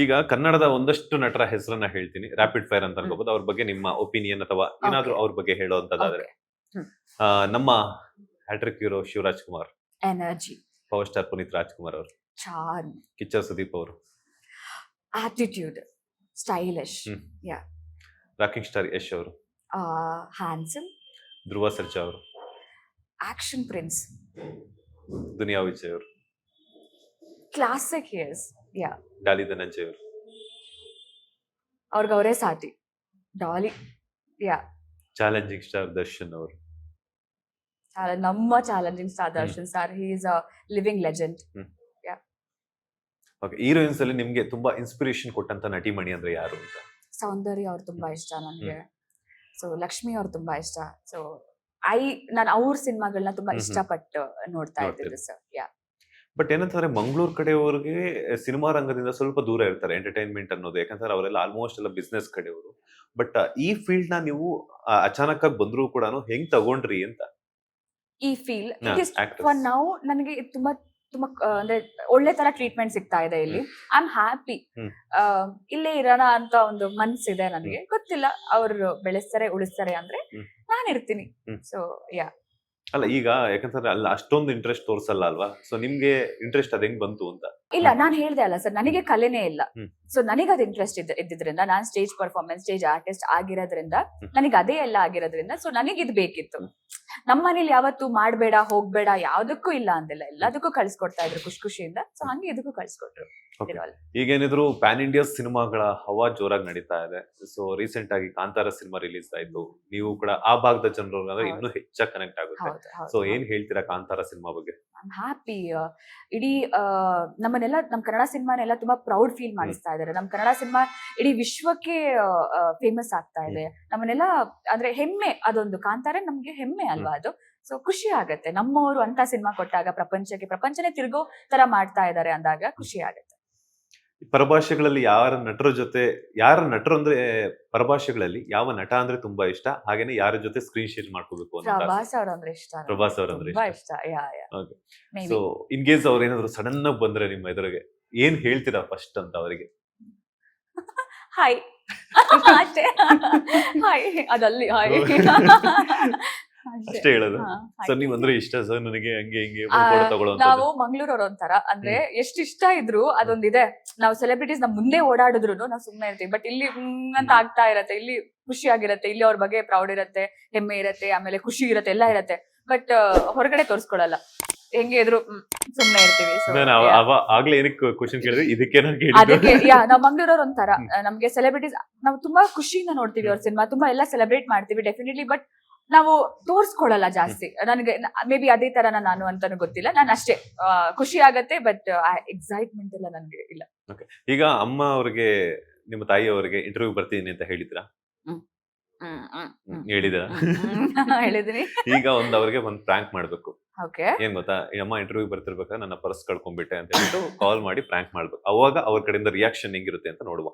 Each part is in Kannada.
ಈಗ ಕನ್ನಡದ ಒಂದಷ್ಟು ನಟರ ಹೆಸರನ್ನ ಹೇಳ್ತೀನಿ, ರಾಪಿಡ್ ಫೈರ್ ಅಂತ ಅನ್ಕೋಬಹುದು. ಅವ್ರ ಬಗ್ಗೆ ನಿಮ್ಮ ಒಪಿನಿಯನ್ ಅಥವಾ ಏನಾದ್ರೂ ಅವ್ರ ಬಗ್ಗೆ ಹೇಳುವಂತದ್ದಾದ್ರೆ. ನಮ್ಮ hat trick hero Shivaraj Kumar, energy, power star Puneeth Rajkumar ಅವರು, ಚಾರ್ಮ್, ಕಿಚ್ಚ ಸುದೀಪ್ ಅವರು, attitude, stylish, rocking star Yash ಅವರು, ಹ್ಯಾಂಡ್ಸಮ್, ಧ್ರುವ ಸರ್ಜಾ ಅವರು, ಆಕ್ಷನ್ ಪ್ರಿನ್ಸ್, ದುನಿಯಾ ವಿಜಯ್ ಅವರು, ಕ್ಲಾಸಿಕ್ ಹಿಯರ್ಸ್, ಡಾಲಿ ಧನಂಜಯ್ ಅವರು, ಅವ್ರಿಗೆ ಅವರೇ ಸಾಟಿ, ಡಾಲಿ, ಚಾಲೆಂಜಿಂಗ್ ಸ್ಟಾರ್ ದರ್ಶನ್ ಅವರು, ನಮ್ಮ challenging star Darshan sir, he is a living legend. Okay, heroines ಅಲ್ಲಿ ನಿಮ್ಗೆ ತುಂಬಾ ಇನ್ಸ್ಪಿರೇಷನ್ ಕೊಟ್ಟಂತ ನಟಿಮಣಿ ಅಂದ್ರೆ ಯಾರು ಅಂತ? ಸೌಂದರ್ಯ ಅವ್ರು ತುಂಬಾ ಇಷ್ಟ ನನಗೆ. ಸೊ ಲಕ್ಷ್ಮಿ ಅವ್ರು ತುಂಬಾ ಇಷ್ಟ. ಸೊ ನಾನು ಅವ್ರ ಸಿನಿಮಾಗಳನ್ನ ತುಂಬಾ ಇಷ್ಟಪಟ್ಟು ನೋಡ್ತಾ ಇದ್ದೆ ಸರ್. ಬಟ್ ಏನಂತಂದ್ರೆ ಮಂಗಳೂರು ಕಡೆಯವ್ರಿಗೆ ಸಿನಿಮಾ ರಂಗದಿಂದ ಸ್ವಲ್ಪ ದೂರ ಇರ್ತಾರೆ, ಎಂಟರ್ಟೈನ್ಮೆಂಟ್ ಅನ್ನೋದು. ಯಾಕಂದ್ರೆ ಅವರೆಲ್ಲ ಆಲ್ಮೋಸ್ಟ್ ಎಲ್ಲ ಬಿಸ್ನೆಸ್ ಕಡೆಯವರು. ಬಟ್ ಈ ಫೀಲ್ಡ್ ನ ನೀವು ಅಚಾನಕ್ ಆಗಿ ಬಂದ್ರು ಕೂಡ ಹೆಂಗ್ ತಗೊಂಡ್ರಿ ಅಂತ? ಈ ಫೀಲ್ಡ್ ಫಾರ್ ನೌ ನನಗೆ ತುಂಬಾ ತುಂಬಾ ಅಂದ್ರೆ ಒಳ್ಳೆ ತರ ಟ್ರೀಟ್ಮೆಂಟ್ ಸಿಗ್ತಾ ಇದೆ ಇಲ್ಲಿ. I am happy. ಇಲ್ಲೇ ಇರೋಣ ಅಂತ ಒಂದು ಮನ್ಸಿದೆ ನನಗೆ. ಗೊತ್ತಿಲ್ಲ ಅವ್ರು ಬೆಳೆಸ್ತಾರೆ ಉಳಿಸ್ತಾರೆ ಅಂದ್ರೆ ನಾನು ಇರ್ತೀನಿ. ಸೊ ಅಲ್ಲ, ಈಗ ಯಾಕಂದ್ರೆ ಅಲ್ಲ ಅಷ್ಟೊಂದು ಇಂಟ್ರೆಸ್ಟ್ ತೋರ್ಸಲ್ಲ ಅಲ್ವಾ? ಸೊ ನಿಮ್ಗೆ ಇಂಟ್ರೆಸ್ಟ್ ಅದ್ ಹೆಂಗ್ ಬಂತು ಅಂತ? ಇಲ್ಲ, ನಾನು ಹೇಳ್ದೆ ಅಲ್ಲ ಸರ್, ನನಗೆ ಕಲೆನೇ ಇಲ್ಲ. ಸೊ ನನಗೆ ಅದು ಇಂಟ್ರೆಸ್ಟ್ ಇದ್ದಿದ್ರಿಂದ, ನಾನು ಸ್ಟೇಜ್ ಪರ್ಫಾರ್ಮೆನ್ಸ್, ಸ್ಟೇಜ್ ಆರ್ಟಿಸ್ಟ್ ಆಗಿರೋದ್ರಿಂದ, ನನಗೆ ಅದೇ ಎಲ್ಲ ಆಗಿರೋದ್ರಿಂದ, ಸೊ ನನಗೆ ಇದು ಬೇಕಿತ್ತು. ನಮ್ಮ ಮನೇಲಿ ಯಾವತ್ತು ಮಾಡ್ಬೇಡ ಹೋಗ್ಬೇಡ ಯಾವ್ದಕ್ಕೂ ಇಲ್ಲ ಅಂದಿಲ್ಲ, ಎಲ್ಲದಕ್ಕೂ ಕಳ್ಸಿಕೊಡ್ತಾ ಇದ್ರು ಖುಷಿಯಿಂದ. ಸೊ ಹಂಗೆ ಇದಕ್ಕೂ ಕಳ್ಸಿಕೊಟ್ರು. ಈಗೇನಿದ್ರು ಪ್ಯಾನ್ ಇಂಡಿಯಾ ಸಿನಿಮಾಗಳ ಹವಾ ಜೋರಾಗಿ ನಡೀತಾ ಇದೆ. ಸೊ ರೀಸೆಂಟ್ ಆಗಿ ಕಾಂತಾರ ಸಿನಿಮಾ ರಿಲೀಸ್ ಆಯ್ತು. ನೀವು ಕೂಡ ಆ ಭಾಗದ ಜನರು ಇನ್ನೂ ಹೆಚ್ಚಾಗಿ ಕನೆಕ್ಟ್ ಆಗುತ್ತೆ. ಸೊ ಏನ್ ಹೇಳ್ತೀರಾ ಕಾಂತಾರ ಸಿನಿಮಾ ಬಗ್ಗೆ? I'm happy. ಇಡೀ ನಮ್ಮನ್ನೆಲ್ಲ, ನಮ್ ಕನ್ನಡ ಸಿನಿಮಾನೆಲ್ಲ ತುಂಬಾ ಪ್ರೌಡ್ ಫೀಲ್ ಮಾಡಿಸ್ತಾ ಇದಾರೆ. ನಮ್ ಕನ್ನಡ ಸಿನಿಮಾ ಇಡೀ ವಿಶ್ವಕ್ಕೆ ಫೇಮಸ್ ಆಗ್ತಾ ಇದೆ. ನಮ್ಮನ್ನೆಲ್ಲ ಅಂದ್ರೆ ಹೆಮ್ಮೆ, ಅದೊಂದು ಕಾಂತಾರ ನಮ್ಗೆ ಹೆಮ್ಮೆ ಅಲ್ವಾ ಅದು. ಸೊ ಖುಷಿ ಆಗತ್ತೆ, ನಮ್ಮವರು ಅಂತ ಸಿನಿಮಾ ಕೊಟ್ಟಾಗ ಪ್ರಪಂಚನೇ ತಿರುಗೋ ತರ ಮಾಡ್ತಾ ಇದಾರೆ ಅಂದಾಗ ಖುಷಿ ಆಗತ್ತೆ. ಪರಭಾಷೆಗಳಲ್ಲಿ ಯಾರ ನಟರು ಅಂದ್ರೆ ಪರಭಾಷೆಗಳಲ್ಲಿ ಯಾವ ನಟ ಅಂದ್ರೆ ತುಂಬಾ ಇಷ್ಟ, ಹಾಗೇನೆ ಯಾರ ಜೊತೆ ಸ್ಕ್ರೀನ್ ಶೇರ್ ಮಾಡ್ಕೋಬೇಕು ಅಂತ? ಪ್ರಭಾಸ್ ಅವ್ರಂದ್ರೆ ಇಷ್ಟ. ಪ್ರಭಾಸ್ ಅವರಂದ್ರೆ ಇಷ್ಟ. ಸೊ ಇನ್ ಕೇಸ್ ಅವ್ರ ಏನಾದ್ರು ಸಡನ್ ಆಗಿ ಬಂದ್ರೆ ನಿಮ್ಮ ಎದುರಿಗೆ ಏನ್ ಹೇಳ್ತೀರಾ ಫಸ್ಟ್ ಅಂತ ಅವರಿಗೆ? ಹಾಯ್ ಅಷ್ಟೇ. ಹಾಯ್, ಅದಲ್ಲಿ ಹಾಯ್ ಅಷ್ಟೇ ಹೇಳೋದು. ಸರ್ ನೀವ್ ಅಂದ್ರೆ ಇಷ್ಟ ಸರ್ ನನಗೆ, ಹಂಗೆ ಹಿಂಗೆ ನಾವು ಮಂಗ್ಳೂರವ್ರ ಒಂಥರ ಅಂದ್ರೆ ಎಷ್ಟು ಇಷ್ಟ ಇದ್ರು ಅದೊಂದಿದೆ. ನಾವು ಸೆಲೆಬ್ರಿಟೀಸ್ ನಮ್ ಮುಂದೆ ಓಡಾಡಿದ್ರು ನಾವು ಸುಮ್ಮನೆ ಇರ್ತೀವಿ. ಬಟ್ ಇಲ್ಲಿ ಅಂತ ಆಗ್ತಾ ಇರತ್ತೆ, ಇಲ್ಲಿ ಖುಷಿ ಆಗಿರತ್ತೆ, ಇಲ್ಲಿ ಅವ್ರ ಬಗ್ಗೆ ಪ್ರೌಡ್ ಇರತ್ತೆ, ಹೆಮ್ಮೆ ಇರತ್ತೆ, ಆಮೇಲೆ ಖುಷಿ ಇರತ್ತೆ, ಎಲ್ಲ ಇರತ್ತೆ. ಬಟ್ ಹೊರಗಡೆ ತೋರ್ಸ್ಕೊಳಲ್ಲ, ಹೆಂಗೆ ಇದ್ರು ಸುಮ್ನೆ ಇರ್ತೀವಿ. ಆಗ್ಲೇ ಏನಕ್ಕೆ ಕ್ವಶನ್ ಕೇಳಿದ್ರೆ ಇದಕ್ಕೆ ನಾವ್ ಮಂಗ್ಳೂರವ್ರ ಒಂಥರ, ನಮ್ಗೆ ಸೆಲೆಬ್ರಿಟೀಸ್ ನಾವು ತುಂಬಾ ಖುಷಿಯಿಂದ ನೋಡ್ತೀವಿ ಅವ್ರ ಸಿನಿಮಾ, ತುಂಬಾ ಎಲ್ಲ ಸೆಲೆಬ್ರೇಟ್ ಮಾಡ್ತೀವಿ ಡೆಫಿನೆಟ್ಲಿ. ಬಟ್ ನಾವು ತೋರ್ಸ್ಕೊಳಲ್ಲ ಜಾಸ್ತಿ. ನನಗೆ ಮೇ ಬಿ ಅದೇ ತರ ನಾನು ಅಂತಾನು ಗೊತ್ತಿಲ್ಲ, ನಾನು ಅಷ್ಟೇ ಖುಷಿ ಆಗತ್ತೆ. ಬಟ್ ಎಕ್ಸೈಟ್ಮೆಂಟ್ ಎಲ್ಲ ನನ್ಗೆ ಇಲ್ಲ. ಈಗ ಅಮ್ಮ ಅವ್ರಿಗೆ, ನಿಮ್ಮ ತಾಯಿ ಅವರಿಗೆ ಇಂಟರ್ವ್ಯೂ ಬರ್ತೀನಿ ಅಂತ ಹೇಳಿದ್ರಾ? ಹೇಳಿದೀನಿ. ಈಗ ಅವ್ರಿಗೆ ಒಂದ್ ಪ್ರ್ಯಾಂಕ್ ಮಾಡ್ಬೇಕು. ಏನ್ ಗೊತ್ತಾ, ಅಮ್ಮ ಇಂಟರ್ವ್ಯೂ ಬರ್ತಿರ್ಬೇಕಾ ನನ್ನ ಪರ್ಸ್ ಕಳ್ಕೊಂಡ್ಬಿಟ್ಟೆ ಅಂತ ಹೇಳ್ಬಿಟ್ಟು ಕಾಲ್ ಮಾಡಿ ಪ್ರ್ಯಾಂಕ್ ಮಾಡ್ಬೇಕು. ಅವಾಗ ಅವ್ರ ಕಡೆಯಿಂದ ರಿಯಾಕ್ಷನ್ ಹೆಂಗಿರುತ್ತೆ ಅಂತ ನೋಡುವ.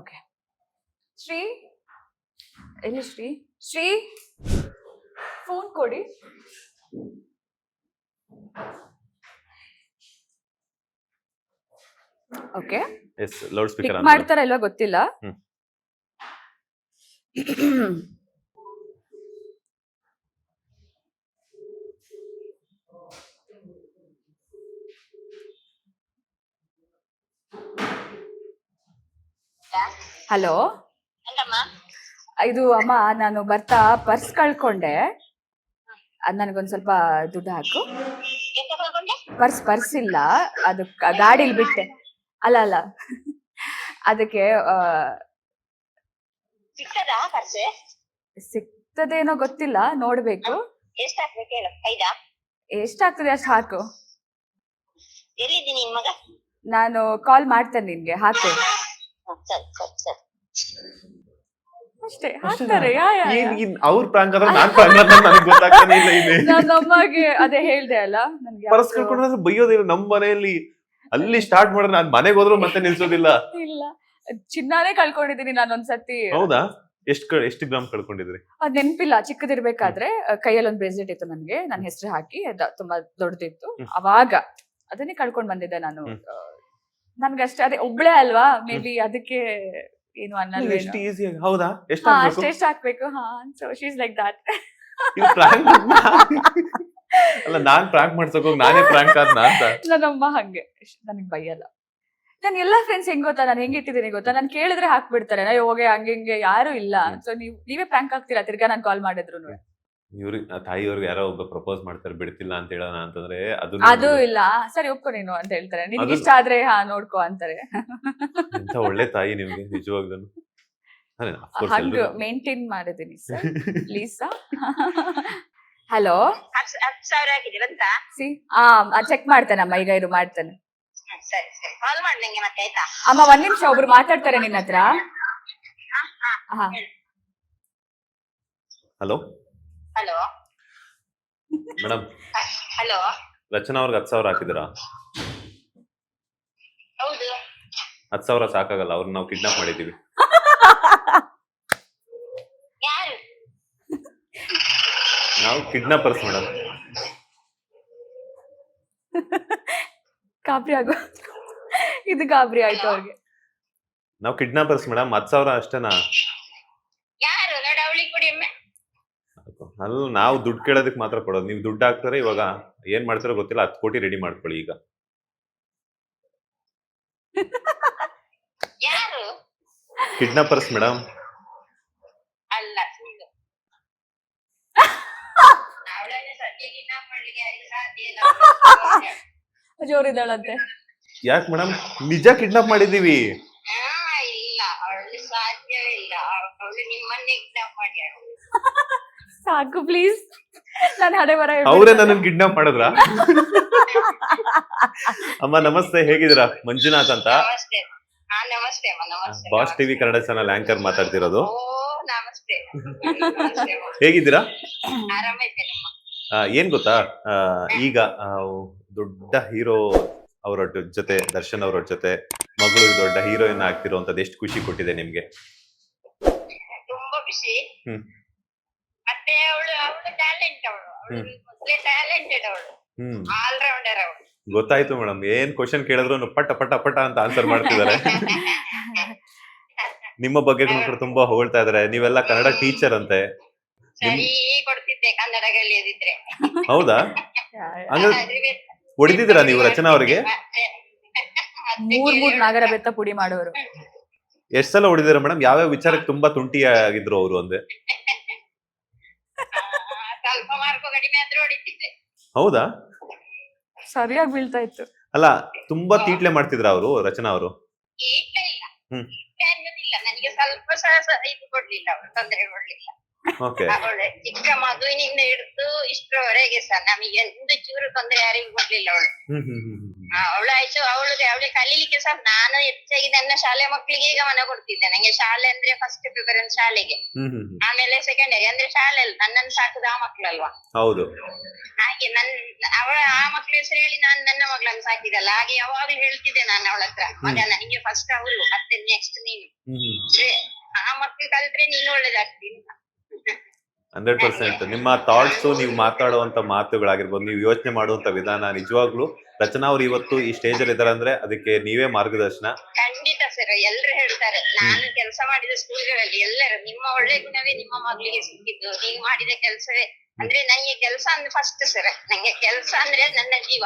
ಓಕೆ, ಶ್ರೀ ಎಲ್ಲಿ? ಶ್ರೀ ಫೋನ್ ಕೊಡಿ. ಓಕೆ, ಎಸ್, ಲೌಡ್ ಸ್ಪೀಕರ್ ಮಾಡ್ತಾರ ಇಲ್ವಾ ಗೊತ್ತಿಲ್ಲ. ಹಲೋ, ಇದು ಅಮ್ಮ, ನಾನು ಬರ್ತಾ ಪರ್ಸ್ ಕಳ್ಕೊಂಡೆ. ಅದ್ ನನಗೊಂದ್ ಸ್ವಲ್ಪ ದುಡ್ಡು ಹಾಕು. ಪರ್ಸ್ ಇಲ್ಲ, ಅದು ಗಾಡಿಲಿ ಬಿಟ್ಟೆ. ಅಲ್ಲ ಅದಕ್ಕೆ ಸಿಗ್ತದೇನೋ ಗೊತ್ತಿಲ್ಲ, ನೋಡ್ಬೇಕು. ಎಷ್ಟಾಗ್ತದೆ ಅಷ್ಟು ಹಾಕು. ನಾನು ಕಾಲ್ ಮಾಡ್ತೇನೆ ನಿನ್ಗೆ, ಹಾಕು ಅಷ್ಟೇ. ಹಾಕ್ತಾರೆ. ನಮ್ಮಗೆ ಅದೇ ಹೇಳ್ದೆ ಅಲ್ಲ, ನನ್ಗೆ ಪರ್ಸ್ ಕಳ್ಕೊಂಡ್ರೆ ಬೈಯೋದಿಲ್ಲ ನಮ್ಮ ಮನೆಯಲ್ಲಿ. ಅಲ್ಲಿ ಸ್ಟಾರ್ಟ್ ಮಾಡಿದ್ರೆ ನಾನ್ ಮನೆಗೆ ಹೋದ್ರು ಮತ್ತೆ ನಿಲ್ಸೋದಿಲ್ಲ. ಇಲ್ಲ, ಚಿನ್ನಾನೇ ಕಳ್ಕೊಂಡಿದೀನಿ ನಾನು ಒಂದ್ಸತಿ. ಹೌದಾ? ಎಷ್ಟು ಗ್ರಾಮ್ ಕಳ್ಕೊಂಡಿದ್ರಿ? ಅದ್ ನೆನ್ಪಿಲ್ಲ. ಚಿಕ್ಕದಿರ್ಬೇಕಾದ್ರೆ ಕೈಯಲ್ಲಿ ಒಂದು ಬ್ರೇಸ್ಲೆಟ್ ಇತ್ತು ನನ್ಗೆ, ನನ್ನ ಹೆಸರು ಹಾಕಿ, ತುಂಬಾ ದೊಡ್ಡದಿತ್ತು. ಅವಾಗ ಅದನ್ನೇ ಕಳ್ಕೊಂಡ್ ಬಂದಿದ್ದೆ ನಾನು. ನನ್ಗಷ್ಟೇ ಅದೇ ಒಬ್ಳೆ ಅಲ್ವಾ ಮೇ ಬಿ ಅದಕ್ಕೆ ಏನು ಅನ್ನಲ್ವೇನೋ. ಎಷ್ಟು ಈಸಿ ಹೌದಾ ಎಷ್ಟು ಹಾ ಹಾಕ್ಬೇಕು ಅಷ್ಟೆಷ್ಟು ಹಾಕ್ಬೇಕು. ಹಾ so she is like that. ಇದು prank ಅಲ್ಲ ನಾನ್ ಪ್ರಾಂಕ್ ಮಾಡ್ಸಕ್ ಹೋಗಿ ನಾನೇ ಪ್ರಾಂಕ್ ಆದ್ನ ಅಂತ. ನನ್ನಮ್ಮ ಹಂಗೆ ನನಗ್ ಬೈಯಲ್ಲ. ನನ್ ಎಲ್ಲಾ ಫ್ರೆಂಡ್ಸ್ ಹೆಂಗ್ ಗೊತ್ತಾ, ನಾನು ಹೆಂಗಿಟ್ಟಿದ್ದೀನಿ ಗೊತ್ತಾ, ನಾನು ಕೇಳಿದ್ರೆ ಹಾಕ್ಬಿಡ್ತಾರೆ. ನಾ ಹೋಗಿ ಹಂಗೆ ಹಿಂಗೆ ಯಾರು ಇಲ್ಲ. ಸೊ ನೀವೇ ಪ್ರ್ಯಾಂಕ್ ಆಗ್ತೀರಾ ತಿರ್ಗಾ ನಾನು ಕಾಲ್ ಮಾಡಿದ್ರು. ಇವ್ರಿಗೆ ತಾಯಿಯವ್ರಿಗೆ ಯಾರೋ ಒಬ್ಬ ಪ್ರಪೋಸ್ ಮಾಡ್ತಾರೆ ಬಿಡ್ತಿಲ್ಲ ಅಂತ ಹೇಳೋಣ ಅಂತಂದ್ರೆ ಅದು ಇಲ್ಲ. ಸರಿ ಒಪ್ಕೊ ನೀನು ಅಂತ ಹೇಳ್ತಾರೆ. ನಿನ್ಗೆ ಇಷ್ಟ ಆದ್ರೆ ಹಾ ನೋಡ್ಕೊ ಅಂತಾರೆ. ಎಂತ ಒಳ್ಳೆ ತಾಯಿ ನಿಮ್ಗೆ ನಿಜವಾಗ್ಲೂ. ಹಂಗ ಮೇಂಟೈನ್ ಮಾಡಿದೀನಿ ಸರ್ ಪ್ಲೀಸ್. ಹಲೋ ಸಿ ಚೆಕ್ ಮಾಡ್ತೇನಮ್ಮ ಈಗ ಇದು ಮಾಡ್ತೇನೆ. ಅಮ್ಮ ಒಂದ್ ನಿಮಿಷ ಒಬ್ರು ಮಾತಾಡ್ತಾರೆ ನಿನ್ನ ಹತ್ರ. ಹಾ ಹಲೋ ಹಲೋ ಮೇಡಮ್, ಹಲೋ ರಚನಾ ಅವ್ರಿಗೆ 10,000 ಹಾಕಿದಿರಾ? ಹೌದು 10,000 ಸಾಕಾಗಲ್ಲ, ಅವ್ರನ್ನ ನಾವು ಕಿಡ್ನಾಪ್ ಮಾಡಿದೀವಿ. ಯಾರು? ನಾವು ಕಿಡ್ನಾಪರ್ಸ್ ಮೇಡಮ್. ಗಾಬರಿ ಆಗೋ ಇದು ಗಾಬರಿ ಆಯ್ತು ಅವ್ರಿಗೆ. ನಾವು ಕಿಡ್ನಾಪರ್ಸ್ ಮೇಡಮ್. 10,000 ಅಷ್ಟೇನಾ? ಯಾರು ನೋಡ ಅವಳಿಗೆ ಕೊಡಿ ಒಮ್ಮೆ. ಅಲ್ಲ ನಾವು ದುಡ್ಡು ಕೇಳೋದಕ್ಕೆ ಮಾತ್ರ ಕೊಡೋದು. ನೀವು ದುಡ್ಡು ಹಾಕ್ತಾರೆ, ಇವಾಗ ಏನ್ ಮಾಡ್ತಾರೋ ಗೊತ್ತಿಲ್ಲ. 10 ಕೋಟಿ ರೆಡಿ ಮಾಡ್ಕೊಳ್ಳಿ ಈಗ. ಯಾರು? Kidnappers madam. ಅಲ್ಲ ಸುಳ್ಳು. ಅವಳನ್ನ ಸದ್ಯ ಕಿಡ್ನಾಪ್ ಮಾಡ್ಲಿಕ್ಕೆ ಯಾರಿಗೂ ಸಾಧ್ಯ ಇಲ್ಲ. ಜೋರಿದ್ದಾಳಂತೆ. ಯಾಕೆ ಮೇಡಮ್? ನಿಜ ಕಿಡ್ನಾಪ್ ಮಾಡಿದೀವಿ. ಇಲ್ಲ ಅವಳು ಸಾಧ್ಯವೇ ಇಲ್ಲ. ಅವಳು ನಿಮ್ಮನ್ನೇ ಕಿಡ್ನಾಪ್ ಮಾಡ್ಯಾಳ. ಸಾಕು ಪ್ಲೀಸ್. ನಾನು ಹಡೆ ಬರ ಅವರೇ ನನ್ನ ಕಿಡ್ನಾಪ್ ಮಾಡಿದ್ರ? ಅಮ್ಮ ನಮಸ್ತೆ, ಹೇಗಿದ್ದೀರಾ? ಮಂಜುನಾಥ್ ಅಂತ, ನಮಸ್ತೆ. ಹಾ ನಮಸ್ತೆ ಅಮ್ಮ. ನಮಸ್ತೆ. Boss TV Kannada channel anchor ಮಾತಾಡ್ತಿರೋದು. ಓ ನಮಸ್ತೆ. ನಮಸ್ತೆ ಅಮ್ಮ. ಹೇಗಿದ್ದೀರಾ? ಆರಾಮಿದ್ದೇನಮ್ಮ. ಏನ್ ಗೊತ್ತಾ, ಈಗ ದೊಡ್ಡ ಹೀರೋ ಅವರ ಜೊತೆ, ದರ್ಶನ್ ಅವರ ಜೊತೆ ಮಗಳು ದೊಡ್ಡ ಹೀರೋಯಿನ್ ಆಗ್ತಿರೋಂಥದ್ದು ಎಷ್ಟು ಖುಷಿ ಕೊಟ್ಟಿದೆ ನಿಮ್ಗೆ? ತುಂಬಾ ಖುಷಿ. ಹ್ಮ್ ಮತ್ತೆ ಅವಳು ಟ್ಯಾಲೆಂಟ್. ಅವಳು ಮೊದಲೇ ಟ್ಯಾಲೆಂಟೆಡ್. ಅವಳು ಆಲ್ ರೌಂಡರ್. ಅವಳು ಗೊತ್ತಾಯ್ತು ಮೇಡಮ್. ಏನ್ ಕ್ವಶನ್ ಕೇಳಿದ್ರು ಪಟ ಪಟ ಪಟ ಅಂತ ಆನ್ಸರ್ ಮಾಡ್ತಿದ್ದಾರೆ. ನಿಮ್ಮ ಬಗ್ಗೆ ಕೂಡ ತುಂಬಾ ಹೊಗಳ್ತಾ ಇದಾರೆ. ನೀವೆಲ್ಲ ಕನ್ನಡ ಟೀಚರ್ ಅಂತೆ. ಸರಿ ಕೊಡ್ತಿದ್ದೆ ಕನ್ನಡ ಕಲಿಯೋದಿದ್ರೆ. ಹೌದಾ? ಹಂಗ ಹೊಡಿದಿದ್ದೀರಾ ನೀವು ರಚನಾ ಅವರಿಗೆ? ಮೂರ್ ನಾಗರ ಬೆತ್ತ ಪುಡಿ ಮಾಡೋರು. ಎಷ್ಟ್ ಸಲ ಹೊಡಿದಿರ ಮೇಡಮ್? ಯಾವ್ಯಾವ ವಿಚಾರಕ್ಕೆ ತುಂಬಾ ತುಂಟಿ ಆಗಿದ್ರು ಅವರು ಅಂದೆ? ಸ್ವಲ್ಪ ಮಾರ್ಕು ಕಡಿಮೆ ಆದ್ರೂ ಹೊಡಿತಿದ್ದೆ. ಹೌದಾ? ಸರಿಯಾಗಿ ಬೀಳ್ತಾ ಇತ್ತು. ಅಲ್ಲ ತುಂಬಾ ತೀಟ್ಲೆ ಮಾಡ್ತಿದ್ರ ಅವರು ರಚನಾ ಅವರು? ಇಲ್ಲ ಇಲ್ಲ ಅನ್ನೋದಿಲ್ಲ. ನನಗೆ ಸ್ವಲ್ಪ ಸಹ ಇದು ಕೊಡ್ಲಿಲ್ಲ. ಅವಳು ತೊಂದರೆ ಕೊಡ್ಲಿಲ್ಲ. ಅವಳು ಚಿಕ್ಕ ಮಗುವಿನಿಂದ ಹಿಡಿದು ಇಷ್ಟರವರೆಗೆ ಸಹ ನಮಗೆ ಒಂದು ಚೂರು ತೊಂದರೆ ಯಾರಿಗೂ ಕೊಡ್ಲಿಲ್ಲ. ಅವಳು ಅವಳಾಯ್ತು. ಅವಳಿಗೆ ಕಲೀಲಿಕ್ಕೆ ಸಹ ನಾನು ಹೆಚ್ಚಾಗಿ ನನ್ನ ಶಾಲೆ ಮಕ್ಕಳಿಗೆ ಗಮನ ಕೊಡ್ತಿದ್ದೆ. ನಂಗೆ ಶಾಲೆ ಅಂದ್ರೆ ಫಸ್ಟ್ ಪ್ರಿಫರೆನ್ಸ್ ಶಾಲೆಗೆ, ಆಮೇಲೆ ಸೆಕೆಂಡರಿ. ಅಂದ್ರೆ ಶಾಲೆ ಅಲ್ಲ, ನನ್ನನ್ನು ಸಾಕುದು ಆ ಮಕ್ಳಲ್ವಾ. ಹೌದು. ಹಾಗೆ ಅವಳ ಆ ಮಕ್ಳ ಹೆಸರು ಹೇಳಿ ನಾನು ನನ್ನ ಮಗಳನ್ನ ಸಾಕಿದಲ್ಲ. ಹಾಗೆ ಯಾವಾಗ್ಲೂ ಹೇಳ್ತಿದ್ದೆ ನಾನು ಅವಳ ಹತ್ರ, ಮಗ ನನಗೆ ಫಸ್ಟ್ ಅವಳು, ಮತ್ತೆ ನೆಕ್ಸ್ಟ್ ನೀನು. ಆ ಮಕ್ಳು ಕಲ್ತ್ರೆ ನೀನು ಒಳ್ಳೇದಾಗ್ತೀನಿ. 100%. ನಿಮ್ಮ ಥಾಟ್ಸ್, ನೀವು ಮಾತಾಡುವಂತ ಮಾತುಗಳಾಗಿರ್ಬೋದು, ನೀವು ಯೋಚನೆ ಮಾಡುವಂತ ವಿಧಾನ, ನಿಜವಾಗ್ಲೂ ರಚನಾ ಅವ್ರು ಇವತ್ತು ಈ ಸ್ಟೇಜ್ ಅಲ್ಲಿ ಇದಾರೆ ಅಂದ್ರೆ ಅದಕ್ಕೆ ನೀವೇ ಮಾರ್ಗದರ್ಶನ. ಖಂಡಿತ ಸರ್. ಎಲ್ಲರೂ ಹೇಳ್ತಾರೆ, ನಾನು ಕೆಲಸ ಮಾಡಿದ ಸ್ಕೂಲ್ಗಳಲ್ಲಿ ಎಲ್ಲರೂ ನಿಮ್ಮ ಒಳ್ಳೆ ಗುಣವೇ ನಿಮ್ಮ ಮಗಳಿಗೆ ಸಿಕ್ಕಿದ್ದು, ನೀವು ಮಾಡಿದ ಕೆಲಸವೇ. ಅಂದ್ರೆ ನಂಗೆ ಕೆಲಸ ಅಂದ್ರೆ ಫಸ್ಟ್ ಸರ್. ನಂಗೆ ಕೆಲಸ ಅಂದ್ರೆ ನನ್ನ ಜೀವ.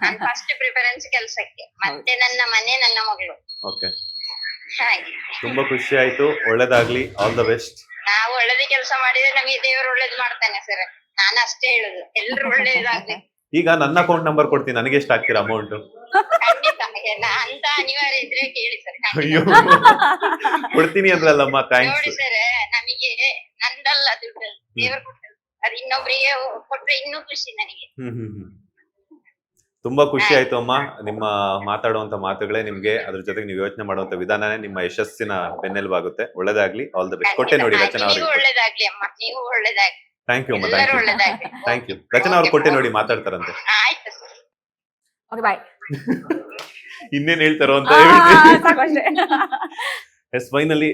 ನಾನು ಫಸ್ಟ್ ಪ್ರಿಫರೆನ್ಸ್ ಕೆಲಸಕ್ಕೆ, ಮತ್ತೆ ನನ್ನ ಮನೆ, ನನ್ನ ಮಗಳು. ಓಕೆ, ಹಾಗೆ ತುಂಬಾ ಖುಷಿ ಆಯ್ತು. ಒಳ್ಳೇದಾಗ್ಲಿ, ಆಲ್ ದ ಬೆಸ್ಟ್. ನಾವು ಒಳ್ಳೇದೇ ಕೆಲಸ ಮಾಡಿದ್ರೆ ನಮಗೆ ದೇವರು ಒಳ್ಳೇದು ಮಾಡ್ತಾನೆ ಸರ್. ನಾನು ಅಷ್ಟೇ ಹೇಳುದು, ಎಲ್ರು ಒಳ್ಳೇದಾಗ್ಲಿ. ಈಗ ನನ್ನ ಅಕೌಂಟ್ ನಂಬರ್ ಕೊಡ್ತೀನಿ, ನನಗೆ ಎಷ್ಟು ಹಾಕ್ತೀರಾ ಅಮೌಂಟ್? ಖಂಡಿತ ಅಂತ ಅನಿವಾರ್ಯ ಇದ್ರೆ ಕೇಳಿ ಸರ್. ಅಯ್ಯೋ ಕೊಡ್ತೀನಿ ಅಂದ್ರಲ್ಲಮ್ಮ, ಥ್ಯಾಂಕ್ಸ್. ನೋಡಿ ಸರ್, ನಮಗೆ ನಂದಲ್ಲ ದುಡ್ಡು, ದೇವರು ಕೊಟ್ಟದ್ದು. ಅದು ಇನ್ನೊಬ್ರಿಗೆ ಕೊಟ್ರೆ ಇನ್ನೂ ಖುಷಿ ನನಗೆ. ತುಂಬಾ ಖುಷಿ ಆಯ್ತು ಅಮ್ಮ. ನಿಮ್ಮ ಮಾತಾಡುವಂತ ಮಾತುಗಳೇ ನಿಮ್ಗೆ, ಅದ್ರ ಜೊತೆಗೆ ನೀವು ಯೋಚನೆ ಮಾಡುವಂತ ವಿಧಾನನೇ ನಿಮ್ಮ ಯಶಸ್ಸಿನ ಬೆನ್ನೆಲುಬಾಗುತ್ತೆ. ಒಳ್ಳೇದಾಗ್ಲಿ, ಆಲ್ ದ ಬೆಸ್ಟ್. ಕೊಟ್ಟೆ ನೋಡಿ ರಚನಾ ನೀವು ಒಳ್ಳೇದಾಗ್ಲಿ ಅಮ್ಮ, ನೀವು ಒಳ್ಳೇದಾಗ್ಲಿ. ಥ್ಯಾಂಕ್ ಯು ಅಮ್ಮ. ಎಲ್ಲರೂ ಒಳ್ಳೇದಾಗ್ಲಿ. Thank you. ರಚನಾ ಅವ್ರು ಕೊಟ್ಟೆ ನೋಡಿ ಮಾತಾಡ್ತಾರಂತೆ. ಆಯ್ತು ಸರ್. Okay bye. ಇನ್ನೇನ್ ಹೇಳ್ತಾರೋ ಅಂತ ಎಸ್ ಫೈನಲಿ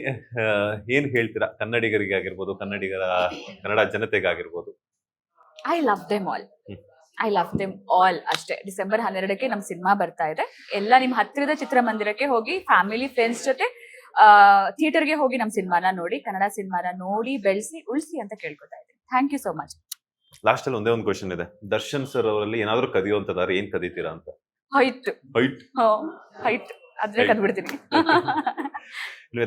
ಏನ್ ಹೇಳ್ತೀರಾ ಕನ್ನಡಿಗರಿಗೆ ಆಗಿರ್ಬೋದು, ಕನ್ನಡ ಜನತೆಗಾಗಿರ್ಬೋದು? I love them all. I love them all ಅಷ್ಟೇ. ಡಿಸೆಂಬರ್ 12ಕ್ಕೆ ನಮ್ ಸಿನಿಮಾ ಬರ್ತಾ ಇದೆ. ಎಲ್ಲ ನಿಮ್ ಹತ್ತಿರದ ಚಿತ್ರಮಂದಿರಕ್ಕೆ ಹೋಗಿ ಫ್ಯಾಮಿಲಿ ಫ್ರೆಂಡ್ಸ್ ಜೊತೆ ಥಿಯೇಟರ್ಗೆ ಹೋಗಿ ನಮ್ ಸಿನಿಮಾನ ನೋಡಿ, ಕನ್ನಡ ಸಿನಿಮಾನ ನೋಡಿ ಬೆಳೆಸಿ ಉಳಿಸಿ ಅಂತ ಕೇಳ್ಕೊತಾ ಇದ್ದೀನಿ. Thank you so much. Last ಅಲ್ಲಿ ಒಂದೇ ಒಂದು ಕ್ವಶನ್ ಇದೆ, ದರ್ಶನ್ ಸರ್ ಅವರಲ್ಲಿ ಏನಾದ್ರು ಕದಿಯುವಂತದಾರೆ, ಏನ್ ಕದೀತೀರಾ ಅಂತ? Height height. ಹೈಟ್ ಅದ್ರೆ ಕದ್ಬಿಡ್ತೀನಿ.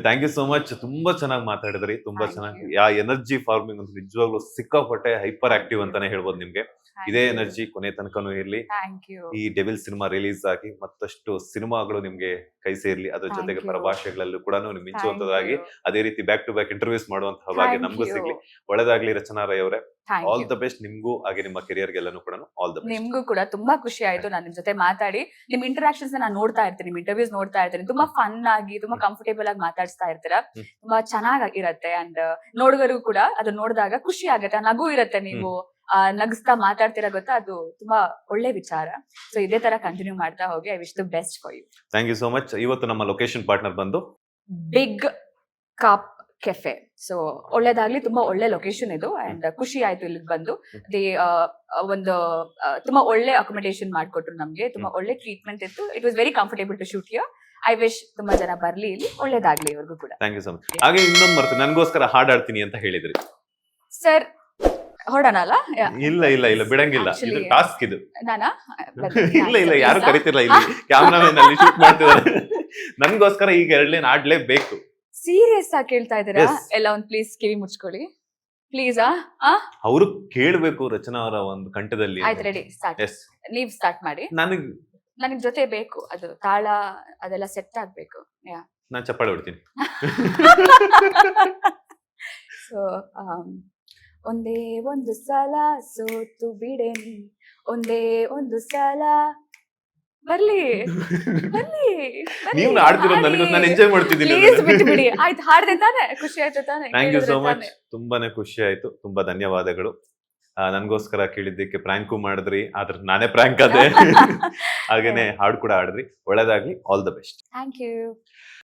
Thank you so much. ತುಂಬಾ ಚೆನ್ನಾಗಿ ಮಾತಾಡಿದ್ರಿ, ತುಂಬಾ Thank ಚೆನ್ನಾಗಿ. you. ಎನರ್ಜಿ ಫಾರ್ಮಿಂಗ್ ಅಂತ ನಿಜವಾಗ್ಲೂ ಸಿಕ್ಕಾಪಟ್ಟೆ ಹೈಪರ್ ಆಕ್ಟಿವ್ ಅಂತಾನೆ ಹೇಳ್ಬೋದು ನಿಮ್ಗೆ. ಇದೇ ಎನರ್ಜಿ ಕೊನೆ ತನಕನೂ ಇರ್ಲಿ. Thank you. ಈ ಡೆವಿಲ್ ಸಿನಿಮಾ ರಿಲೀಸ್ ಆಗಿ ಮತ್ತಷ್ಟು ಸಿನಿಮಾಗಳು ನಿಮ್ಗೆ ಕೈ ಸೇರ್ಲಿ, ಅದ್ರ Thank ಜೊತೆಗೆ you. ಪರಭಾಷೆಗಳಲ್ಲೂ ಕೂಡ ಮಿಂಚುವಂತದಾಗಿ, ಅದೇ ರೀತಿ ಬ್ಯಾಕ್ ಟು ಬ್ಯಾಕ್ ಇಂಟರ್ವ್ಯೂಸ್ ಮಾಡುವಂತಹ ಭಾಗ್ಯ ನಮಗೂ ಸಿಗ್ಲಿ. ಒಳ್ಳೆದಾಗ್ಲಿ ರಚನಾ ರೈ ಅವರೇ. ಆಲ್ ದ ಬೆಸ್ಟ್ ನಿಮ್ಗೂ ಹಾಗೆ ನಿಮ್ಮ ಕೆರಿಯರ್ ಗೆಲ್ಲನೂ ಕೂಡ ಆಲ್ ದ ಬೆಸ್ಟ್. ನಿಮ್ಗೂ ಕೂಡ ತುಂಬಾ ಖುಷಿ ಆಯ್ತು ನಾನು ನಿಮ್ ಜೊತೆ ಮಾತಾಡಿ. ನಿಮ್ ಇಂಟರಾಕ್ಷನ್ಸ್ ನಾನು ನೋಡ್ತಾ ಇರ್ತೀನಿ, ನಿಮ್ ಇಂಟರ್ವ್ಯೂಸ್ ನೋಡ್ತಾ ಇರ್ತೀನಿ. ತುಂಬಾ ಫನ್ ಆಗಿ, ತುಂಬಾ ಕಂಫರ್ಟೇಬಲ್ ಆಗಿ ಮಾತಾಡ್ಸ್ತಾ ಇರ್ತೀರಾ. ತುಂಬಾ ಚೆನ್ನಾಗಿರತ್ತೆ. ಅಂಡ್ ನೋಡುಗರಿಗೂ ಕೂಡ ಅದು ನೋಡಿದಾಗ ಖುಷಿ ಆಗತ್ತೆ, ನಗು ಇರತ್ತೆ. ನೀವು ನಗಿಸ್ತಾ ಮಾತಾಡ್ತೀರಾ ಗೊತ್ತಾ, ಅದು ತುಂಬಾ ಒಳ್ಳೆ ವಿಚಾರ. ಸೊ ಇದೇ ತರ ಕಂಟಿನ್ಯೂ ಮಾಡ್ತಾ ಹೋಗಿ. I wish the best for you. Thank you so much. ಇವತ್ತು ನಮ್ಮ ಲೊಕೇಶನ್ ಪಾರ್ಟ್ನರ್ ಬಂದು ಬಿಗ್ ಕಾಪ್ ಕೆಫೆ. ಸೊ ಒಳ್ಳೇದಾಗ್ಲಿ, ತುಂಬಾ ಒಳ್ಳೆ ಲೊಕೇಶನ್ ಇದು. ಅಂಡ್ ಖುಷಿ ಆಯ್ತು ಇಲ್ಲಿಗೆ ಬಂದು. ಒಂದು ತುಂಬಾ ಒಳ್ಳೆ ಅಕೊಮಡೇಷನ್ ಮಾಡ್ಕೊಟ್ರು ನಮ್ಗೆ, ತುಂಬಾ ಒಳ್ಳೆ ಟ್ರೀಟ್ಮೆಂಟ್ ಇತ್ತು. It was very comfortable to shoot here. I wish ತುಂಬಾ ಜನ ಬರ್ಲಿ ಇಲ್ಲಿ, ಒಳ್ಳೇದಾಗ್ಲಿ ಇವ್ರಿಗೂ ಕೂಡ. Thank you so much. ಹಾಗೆ ಇನ್ನೊಂದು ಮರ್ತು, ನನ್ಗೋಸ್ಕರ ಹಾಡಾಡ್ತೀನಿ ಅಂತ ಹೇಳಿದ್ರಿ ಸರ್ ಹೊಡೋಣಲ್ಲ? ಇಲ್ಲ ಇಲ್ಲ ಇಲ್ಲ, ಬಿಡಂಗಿಲ್ಲ. ಇದು Actually, ಟಾಸ್ಕ್ ಇದು. ನಾನಾ? ಇಲ್ಲ ಇಲ್ಲ, ಯಾರು ಕರಿತಿಲ್ಲ ಇಲ್ಲಿ. ಕ್ಯಾಮ್ರಾಮನ್ ಅಲ್ಲಿ ಶೂಟ್ ಮಾಡ್ತಿದ್ದಾರೆ. ನನ್ಗೋಸ್ಕರ ಈಗ 2 ಲೈನ್ ಆಡ್ಲೇಬೇಕು. ಸೀರಿಯಸ್ ಆಗಿ ಕೇಳ್ತಾ ಇದ್ದೀರಾ? Yes. ಎಲ್ಲ ಒಂದ್ ಪ್ಲೀಸ್ ಕಿವಿ ಮುಚ್ಕೊಳ್ಳಿ ಪ್ಲೀಸ್. ಅವರು ಕೇಳ್ಬೇಕು ರಚನಾ ಅವರ ಒಂದು ಕಂಠದಲ್ಲಿ. ಆಯ್ತು, ರೆಡಿ, ಸ್ಟಾರ್ಟ್. ಎಸ್, ನೀವ್ ಸ್ಟಾರ್ಟ್ ಮಾಡಿ. ನನಗ್ ಜೊತೆ ಬೇಕು, ಅದು ತಾಳ ಅದೆಲ್ಲ ಸೆಟ್ ಆಗ್ಬೇಕು. ನಾನು ಚಪ್ಪಾಳೆ ಹೊಡ್ತೀನಿ. ಸೊ ಒಂದೇ ಒಂದು ಸಲ ಸೋತು ಬಿಡೆನಿ, ಒಂದೇ ಒಂದು ಸಲ ಬರ್ಲಿ ಬರ್ಲಿ ನೀವು ಆಡ್ತಿರೋದು ನನಗೆ, ನಾನು ಎಂಜಾಯ್ ಮಾಡ್ತಿದ್ದೀನಿ. ಪ್ಲೀಸ್ ಬಿಟ್ಬಿಡಿ. ಆಯ್ತು, ಹಾಡ್ದೆ ತಾನೆ? ಖುಷಿ ಆಯ್ತು ತಾನೆ? ಥ್ಯಾಂಕ್ ಯು ಸೋ ಕೇಳಿದ್ರೆ ಮಚ್. ತಾನೆ? ತುಂಬಾನೇ ಖುಷಿ ಆಯ್ತು, ತುಂಬಾ ಧನ್ಯವಾದಗಳು. ನನ್ಗೋಸ್ಕರ ಕೇಳಿದ್ದಕ್ಕೆ ಪ್ರಾಂಕು ಮಾಡಿದ್ರಿ, ಆದ್ರೆ ನಾನೇ ಪ್ರಾಂಕ್ ಆದೆ. ಹಾಗೇನೆ ಹಾಡು ಕೂಡ ಆಡಿದ್ರಿ. ಒಳ್ಳೇದಾಗ್ಲಿ, all the best. Thank you.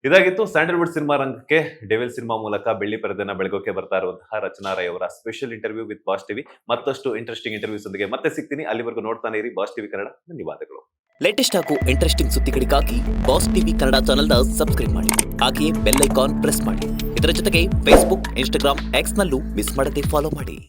ಇದಾಗಿತ್ತು ಸ್ಯಾಂಡಲ್ವುಡ್ ಸಿನಿಮಾ ರಂಗಕ್ಕೆ ಡೆವಿಲ್ ಸಿನಿಮಾ ಮೂಲಕ ಬೆಳ್ಳಿ ಪರದೆನ ಬೆಳಗೋಕೆ ಬರ್ತಾ ಇರುವಂತಹ ರಚನಾ ರೈ ಅವರ special interview with Boss TV. ಮತ್ತಷ್ಟು ಇಂಟ್ರೆಸ್ಟಿಂಗ್ ಇಂಟರ್ವ್ಯೂಸ್ ಒಂದಿಗೆ ಮತ್ತೆ ಸಿಗ್ತೀನಿ. ಅಲ್ಲಿವರೆಗೂ ನೋಡ್ತಾನೆ ಇರಿ ಬಾಸ್ ಟಿವಿ ಕನ್ನಡ. ಧನ್ಯವಾದಗಳು. ಲೇಟೆಸ್ಟ್ ಹಾಗೂ ಇಂಟ್ರೆಸ್ಟಿಂಗ್ ಸುದ್ದಿಗಳಿಗಾಗಿ ಬಾಸ್ ಟಿವಿ ಕನ್ನಡ ಚಾನೆಲ್ನ ಸಬ್ಸ್ಕ್ರೈಬ್ ಮಾಡಿ. ಹಾಗೆಯೇ ಬೆಲ್ ಐಕಾನ್ ಪ್ರೆಸ್ ಮಾಡಿ. ಇದರ ಜೊತೆಗೆ ಫೇಸ್ಬುಕ್, ಇನ್ಸ್ಟಾಗ್ರಾಮ್, ಎಕ್ಸ್ ನಲ್ಲೂ ಮಿಸ್ ಮಾಡದೆ ಫಾಲೋ ಮಾಡಿ.